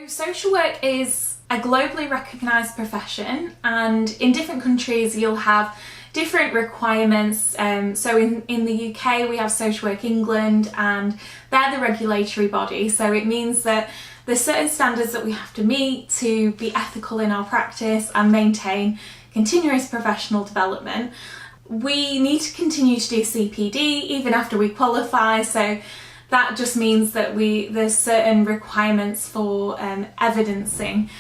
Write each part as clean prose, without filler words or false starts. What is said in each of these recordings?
Social work is a globally recognised profession, and in different countries you'll have different requirements. So in the UK we have Social Work England, and they're the regulatory body, so it means that there's certain standards that we have to meet to be ethical in our practice and maintain continuous professional development. We need to continue to do CPD even after we qualify, so that just means that there's certain requirements for evidencing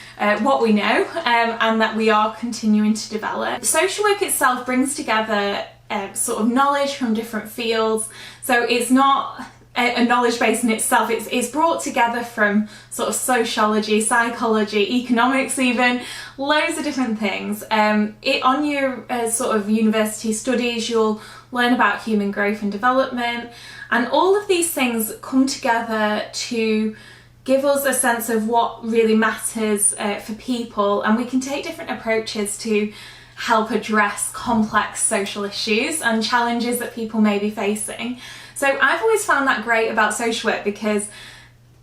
what we know and that we are continuing to develop. Social work itself brings together sort of knowledge from different fields, so it's not a knowledge base in itself, it's brought together from sort of sociology, psychology, economics even, loads of different things. On your sort of university studies you'll learn about human growth and development, and all of these things come together to give us a sense of what really matters for people, and we can take different approaches to help address complex social issues and challenges that people may be facing. So I've always found that great about social work, because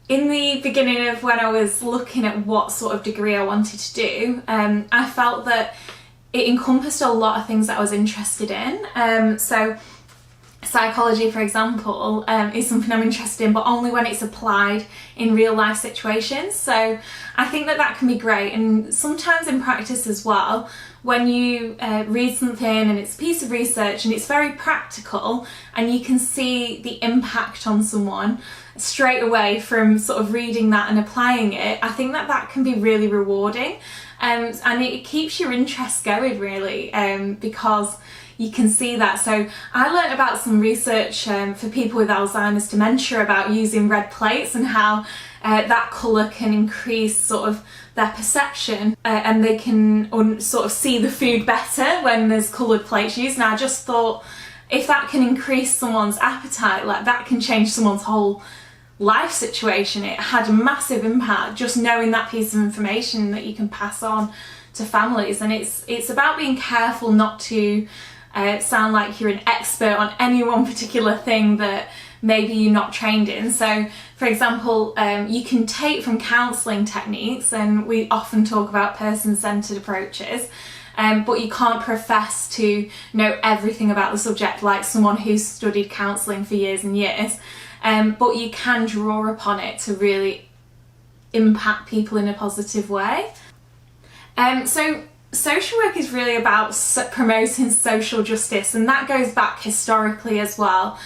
in the beginning of when I was looking at what sort of degree I wanted to do, I felt that it encompassed a lot of things that I was interested in. So psychology, for example, is something I'm interested in, but only when it's applied in real life situations. So I think that can be great, and sometimes in practice as well, when you read something and it's a piece of research and it's very practical and you can see the impact on someone straight away from sort of reading that and applying it, I think that can be really rewarding, and it keeps your interest going really, because you can see that. So I learned about some research for people with Alzheimer's dementia about using red plates and how that colour can increase sort of their perception, and they can sort of see the food better when there's coloured plates used. And I just thought, if that can increase someone's appetite, like that can change someone's whole life situation. It had a massive impact just knowing that piece of information that you can pass on to families. And it's about being careful not to sound like you're an expert on any one particular thing that maybe you're not trained in. So for example, you can take from counselling techniques, and we often talk about person-centred approaches, but you can't profess to know everything about the subject like someone who's studied counselling for years and years, but you can draw upon it to really impact people in a positive way. So social work is really about promoting social justice, and that goes back historically as well,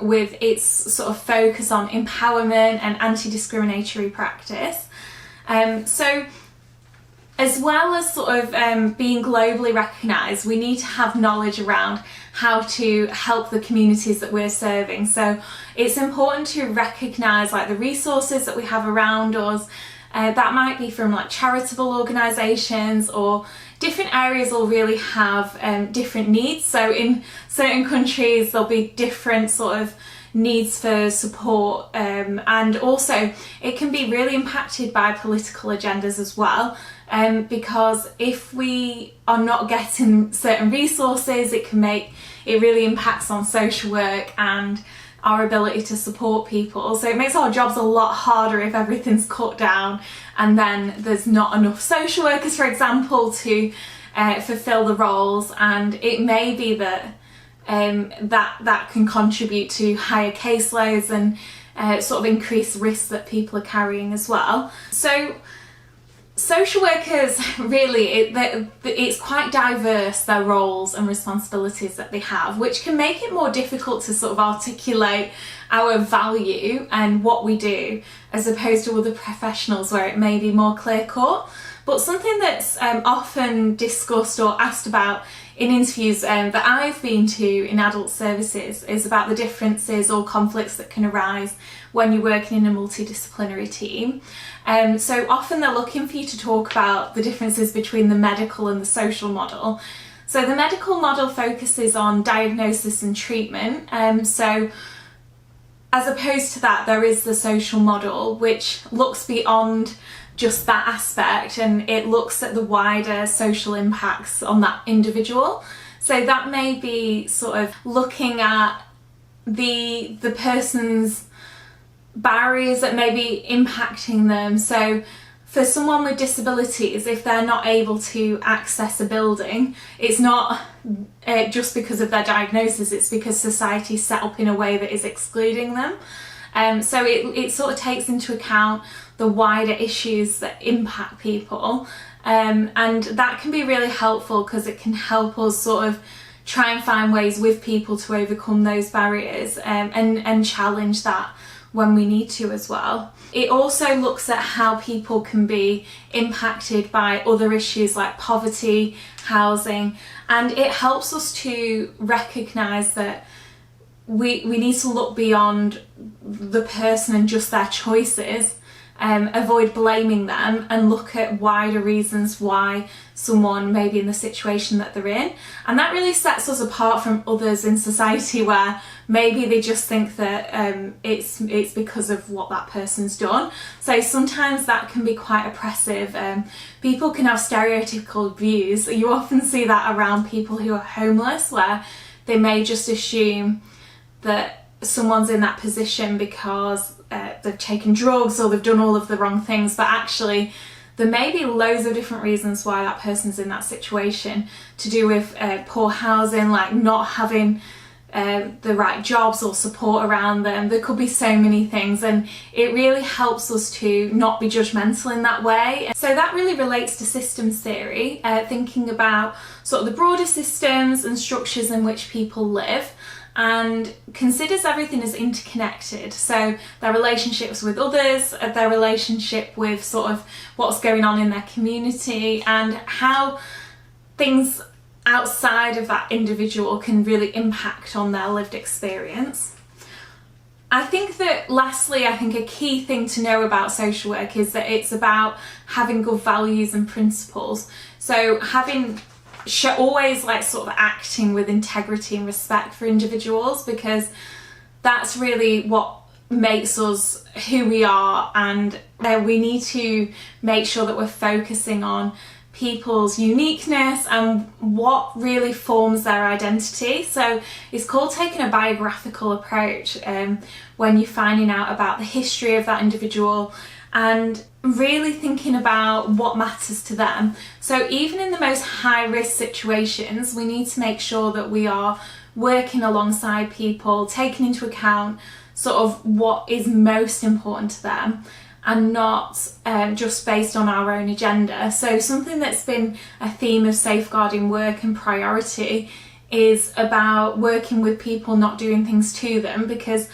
with its sort of focus on empowerment and anti-discriminatory practice. So as well as sort of being globally recognised, we need to have knowledge around how to help the communities that we're serving. So it's important to recognise like the resources that we have around us. That might be from like charitable organisations, or different areas will really have different needs. So in certain countries there'll be different sort of needs for support, and also it can be really impacted by political agendas as well, because if we are not getting certain resources, it really impacts on social work and our ability to support people. So it makes our jobs a lot harder if everything's cut down and then there's not enough social workers, for example, to fulfill the roles, and it may be that that can contribute to higher caseloads and sort of increased risks that people are carrying as well. So social workers really, it's quite diverse, their roles and responsibilities that they have, which can make it more difficult to sort of articulate our value and what we do, as opposed to other professionals where it may be more clear-cut. But something that's often discussed or asked about in interviews that I've been to in adult services is about the differences or conflicts that can arise when you're working in a multidisciplinary team. So often they're looking for you to talk about the differences between the medical and the social model. So the medical model focuses on diagnosis and treatment. So as opposed to that, there is the social model, which looks beyond just that aspect, and it looks at the wider social impacts on that individual. So that may be sort of looking at the person's barriers that may be impacting them. So for someone with disabilities, if they're not able to access a building, it's not just because of their diagnosis, it's because society's set up in a way that is excluding them. So it sort of takes into account the wider issues that impact people, and that can be really helpful because it can help us sort of try and find ways with people to overcome those barriers, and challenge that when we need to as well. It also looks at how people can be impacted by other issues like poverty, housing, and it helps us to recognise that we need to look beyond the person and just their choices, avoid blaming them, and look at wider reasons why someone may be in the situation that they're in. And that really sets us apart from others in society where maybe they just think that it's because of what that person's done. So sometimes that can be quite oppressive. People can have stereotypical views. You often see that around people who are homeless, where they may just assume that someone's in that position because they've taken drugs or they've done all of the wrong things, but actually there may be loads of different reasons why that person's in that situation, to do with poor housing, like not having the right jobs or support around them. There could be so many things, and it really helps us to not be judgmental in that way. So that really relates to systems theory, thinking about sort of the broader systems and structures in which people live, and considers everything as interconnected. So their relationships with others, their relationship with sort of what's going on in their community, and how things outside of that individual can really impact on their lived experience. I think that lastly, I think a key thing to know about social work is that it's about having good values and principles. So always like sort of acting with integrity and respect for individuals, because that's really what makes us who we are, and we need to make sure that we're focusing on people's uniqueness and what really forms their identity. So it's called taking a biographical approach when you're finding out about the history of that individual and really thinking about what matters to them. So even in the most high risk situations, we need to make sure that we are working alongside people, taking into account sort of what is most important to them, and not just based on our own agenda. So something that's been a theme of safeguarding work and priority is about working with people, not doing things to them, because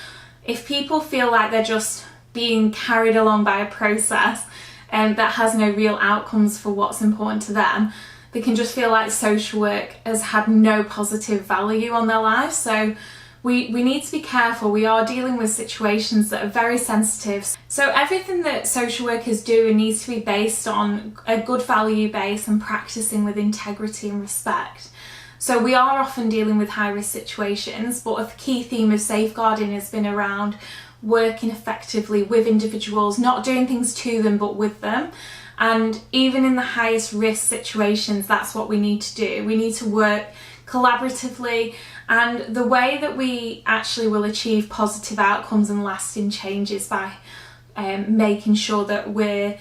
if people feel like they're just being carried along by a process that has no real outcomes for what's important to them, they can just feel like social work has had no positive value on their lives. So we need to be careful. We are dealing with situations that are very sensitive. So everything that social workers do needs to be based on a good value base and practicing with integrity and respect. So we are often dealing with high risk situations, but a key theme of safeguarding has been around working effectively with individuals, not doing things to them but with them. And even in the highest risk situations, that's what we need to do. We need to work collaboratively, and the way that we actually will achieve positive outcomes and lasting changes by making sure that we're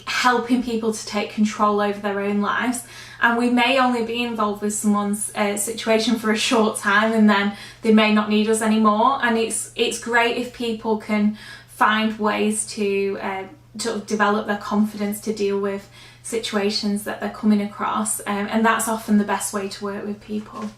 helping people to take control over their own lives. And we may only be involved with someone's situation for a short time, and then they may not need us anymore. And it's great if people can find ways to develop their confidence to deal with situations that they're coming across, and that's often the best way to work with people.